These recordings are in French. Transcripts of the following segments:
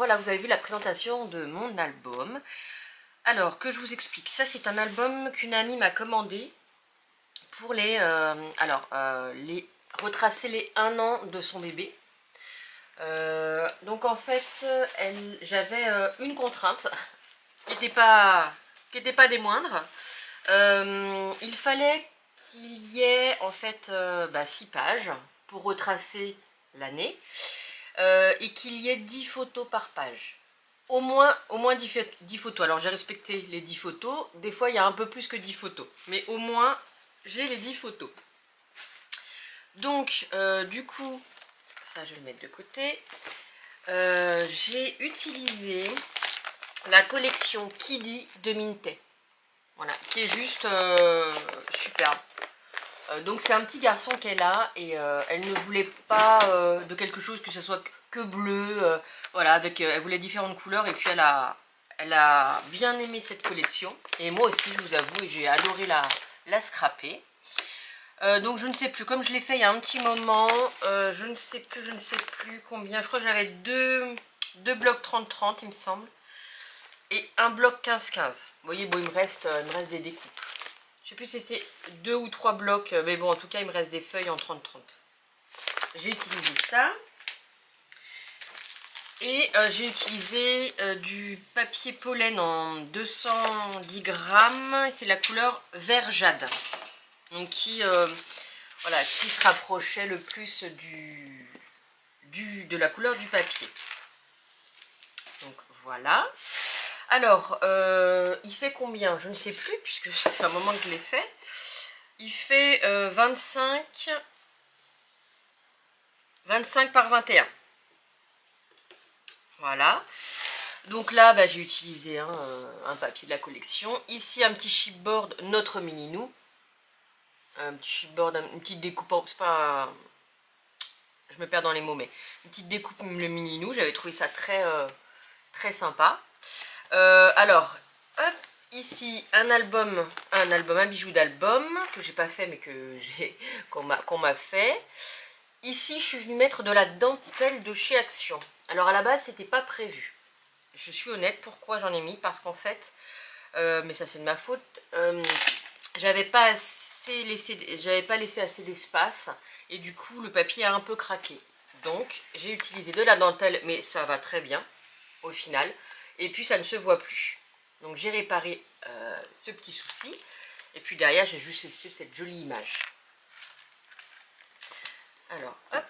voilà, vous avez vu la présentation de mon album. Alors, que je vous explique. Ça, c'est un album qu'une amie m'a commandé pour retracer les 1 an de son bébé. Donc, en fait, j'avais une contrainte qui n'était pas des moindres. Il fallait qu'il y ait, en fait, 6 pages pour retracer l'année. Et qu'il y ait 10 photos par page. Au moins 10 photos. Alors j'ai respecté les 10 photos. Des fois il y a un peu plus que 10 photos. Mais au moins j'ai les 10 photos. Donc du coup, ça je vais le mettre de côté. J'ai utilisé la collection Kiddy de Minté. Voilà, qui est juste superbe. Donc c'est un petit garçon qu'elle a et elle ne voulait pas de quelque chose que ce soit que bleu, voilà, elle voulait différentes couleurs et puis elle a bien aimé cette collection et moi aussi je vous avoue et j'ai adoré la scraper. Donc je ne sais plus, comme je l'ai fait il y a un petit moment, je ne sais plus combien, je crois que j'avais deux blocs 30-30 il me semble et un bloc 15-15. Vous voyez, bon il me reste des découpes. Je sais plus si c'est 2 ou 3 blocs, mais bon, en tout cas, il me reste des feuilles en 30-30. J'ai utilisé ça. Et j'ai utilisé du papier pollen en 210 grammes. C'est la couleur vert jade. Donc qui se rapprochait le plus de la couleur du papier. Donc voilà. Alors, il fait combien? Je ne sais plus, puisque ça fait un moment que je l'ai fait. Il fait 25 par 21. Voilà. Donc là, j'ai utilisé un papier de la collection. Ici, un petit chipboard, notre mini nous. Un petit chipboard, une petite découpe. C'est pas... Je me perds dans les mots, mais une petite découpe, le mini nous. J'avais trouvé ça très, très sympa. Alors, hop, ici un bijou d'album que j'ai pas fait mais qu'on m'a fait. Ici je suis venue mettre de la dentelle de chez Action. Alors à la base c'était pas prévu. Je suis honnête, pourquoi j'en ai mis? Parce qu'en fait, mais ça c'est de ma faute, j'avais pas laissé assez d'espace et du coup le papier a un peu craqué. Donc j'ai utilisé de la dentelle, mais ça va très bien au final. Et puis ça ne se voit plus. Donc j'ai réparé ce petit souci. Et puis derrière j'ai juste laissé cette jolie image. Alors hop.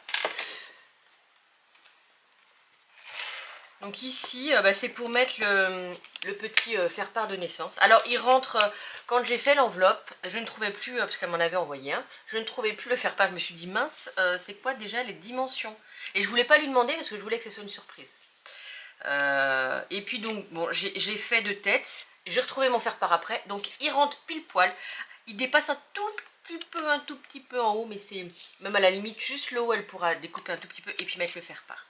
Donc ici c'est pour mettre le petit faire-part de naissance. Alors il rentre, quand j'ai fait l'enveloppe, je ne trouvais plus, parce qu'elle m'en avait envoyé un, je ne trouvais plus le faire-part. Je me suis dit mince, c'est quoi déjà les dimensions? Et je voulais pas lui demander parce que je voulais que ce soit une surprise. Et puis donc bon, j'ai fait de tête, j'ai retrouvé mon faire-part après, donc il rentre pile poil, il dépasse un tout petit peu en haut, mais c'est même à la limite juste le haut, elle pourra découper un tout petit peu et puis mettre le faire-part.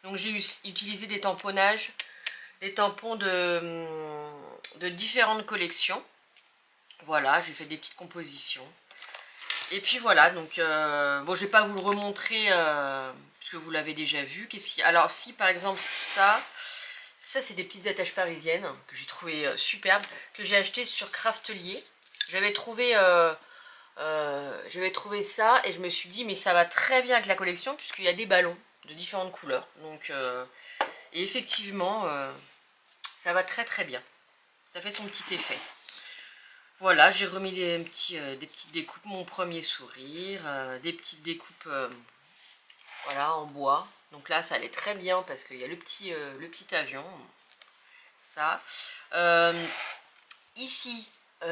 Donc j'ai utilisé des tamponnages, des tampons de différentes collections, voilà, j'ai fait des petites compositions. Et puis voilà, donc bon, je vais pas vous le remontrer puisque vous l'avez déjà vu. Alors si par exemple ça c'est des petites attaches parisiennes que j'ai trouvé superbes, que j'ai acheté sur Craftelier. J'avais trouvé ça et je me suis dit mais ça va très bien avec la collection puisqu'il y a des ballons de différentes couleurs. Donc et effectivement ça va très très bien. Ça fait son petit effet. Voilà, j'ai remis des petites découpes, mon premier sourire, des petites découpes voilà, en bois. Donc là, ça allait très bien parce qu'il y a le petit avion. Ça. Ici,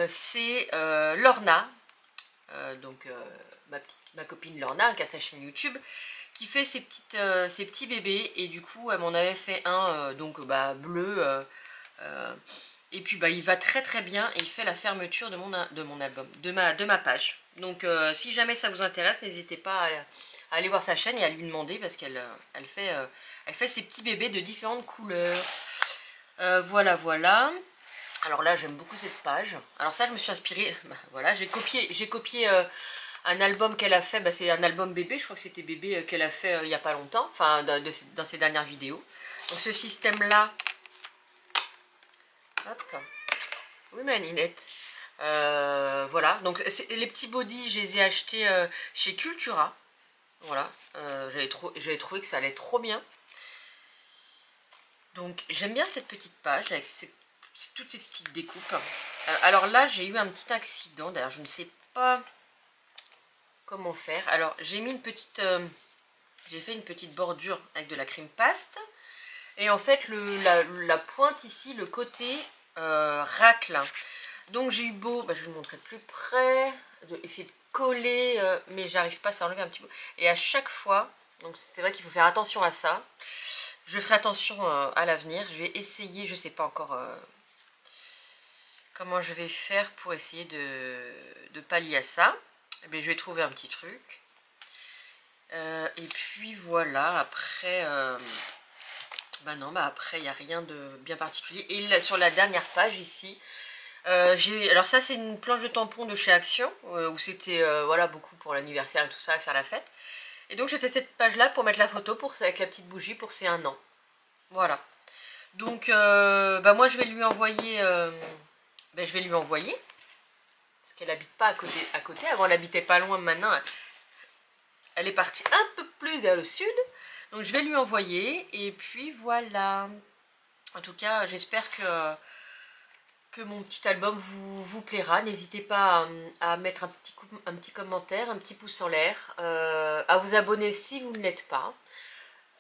c'est Lorna, donc ma copine Lorna, qui a sa chaîne YouTube, qui fait ses petits bébés. Et du coup, elle m'en avait fait un bleu. Et puis il va très très bien et il fait la fermeture de mon album, de ma page. Donc si jamais ça vous intéresse, n'hésitez pas à aller voir sa chaîne et à lui demander parce qu'elle fait ses petits bébés de différentes couleurs. Voilà. Alors là j'aime beaucoup cette page. Alors ça je me suis inspirée, voilà, j'ai copié un album qu'elle a fait, c'est un album bébé, je crois que c'était bébé qu'elle a fait il n'y a pas longtemps, enfin dans ses dernières vidéos. Donc ce système-là, hop, oui ma Ninette, voilà, donc les petits bodys, je les ai achetés chez Cultura, voilà, j'avais trouvé que ça allait trop bien. Donc j'aime bien cette petite page avec toutes ces petites découpes. Alors là j'ai eu un petit accident, d'ailleurs je ne sais pas comment faire. Alors j'ai mis une petite, j'ai fait une petite bordure avec de la crème paste. Et en fait la pointe ici, le côté racle. Donc j'ai eu beau, je vais vous montrer de plus près, essayer de coller, mais j'arrive pas, ça enlève un petit peu. Et à chaque fois, donc c'est vrai qu'il faut faire attention à ça. Je ferai attention à l'avenir. Je vais essayer, je sais pas encore comment je vais faire pour essayer de pallier à ça. Mais je vais trouver un petit truc. Et puis voilà, après, après il n'y a rien de bien particulier. Et là, sur la dernière page ici, alors ça c'est une planche de tampon de chez Action, où c'était voilà, beaucoup pour l'anniversaire et tout ça, à faire la fête. Et donc j'ai fait cette page là pour mettre la photo avec la petite bougie pour c'est 1 an. Voilà. Donc moi je vais lui envoyer, parce qu'elle habite pas à côté. Avant elle habitait pas loin, maintenant elle est partie un peu plus vers le sud. Donc je vais lui envoyer et puis voilà. En tout cas j'espère que mon petit album vous plaira. N'hésitez pas à mettre un petit commentaire, un petit pouce en l'air, à vous abonner si vous ne l'êtes pas.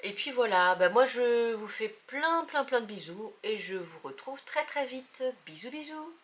Et puis voilà, moi je vous fais plein de bisous et je vous retrouve très vite. Bisous bisous.